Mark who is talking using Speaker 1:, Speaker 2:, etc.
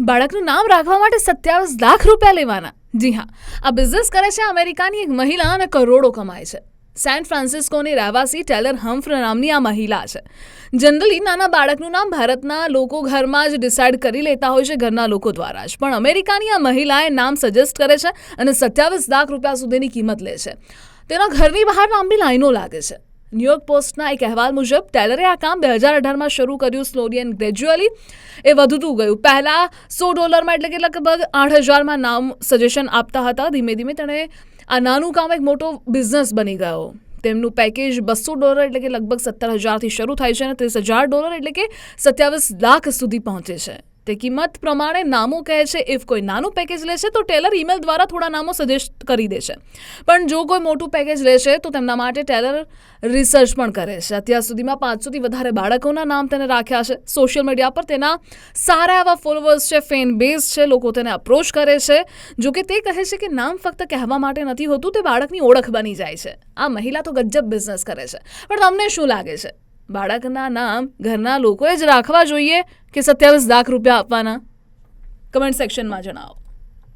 Speaker 1: બાળકનું નામ રાખવા માટે 27 લાખ રૂપિયા લેવાના. જી હા, આ બિઝનેસ કરે છે અમેરિકાની એક મહિલા અને કરોડો કમાય છે. સેન ફ્રાન્સિસ્કોની રહેવાસી ટેલર હમ્ફ્ર નામની આ મહિલા છે. જનરલી નાના બાળકનું નામ ભારતના લોકો ઘરમાં જ ડિસાઇડ કરી લેતા હોય છે, ઘરના લોકો દ્વારા જ. પણ અમેરિકાની આ મહિલાએ નામ સજેસ્ટ કરે છે અને 27 લાખ રૂપિયા સુધીની કિંમત લે છે. તેના ઘરની બહાર લાંબી લાઈનો લાગે છે. ન્યૂયોર્ક પોસ્ટના એક અહેવાલ મુજબ ટેલરે આ કામ 2018માં શરૂ કર્યું. સ્લોલી એન્ડ ગ્રેજ્યુઅલી એ વધતું ગયું. પહેલાં $100 એટલે કે લગભગ 8,000માં નામ સજેશન આપતા હતા. ધીમે ધીમે તેણે આ નાનું કામ એક મોટો બિઝનેસ બની ગયો. તેમનું પેકેજ $200 એટલે કે લગભગ 17,000થી શરૂ થાય છે અને $30,000 એટલે કે 27 લાખ સુધી પહોંચે છે. તે કિંમત પ્રમાણે નામો કહે છે. ઇફ કોઈ નાનું પેકેજ લે છે તો ટેલર ઈમેલ દ્વારા થોડા નામો સજેસ્ટ કરી દે છે. પણ જો કોઈ મોટું પેકેજ લે છે તો તેમના માટે ટેલર રિસર્ચ પણ કરે છે. અત્યાર સુધીમાં 500થી વધારે બાળકોના નામ તેને રાખ્યા છે. સોશિયલ મીડિયા પર તેના સારા એવા ફોલોવર્સ છે, ફેન બેઝ છે, લોકો તેને અપ્રોચ કરે છે. જો કે તે કહે છે કે નામ ફક્ત કહેવા માટે નથી હોતું, તે બાળકની ઓળખ બની જાય છે. આ મહિલા તો ગજબ બિઝનેસ કરે છે. પણ તમને શું લાગે છે, બાળકના નામ ઘરના લોકોએ જ રાખવા જોઈએ કે 27 લાખ રૂપિયા આપવાના? કમેન્ટ સેક્શનમાં જણાવો.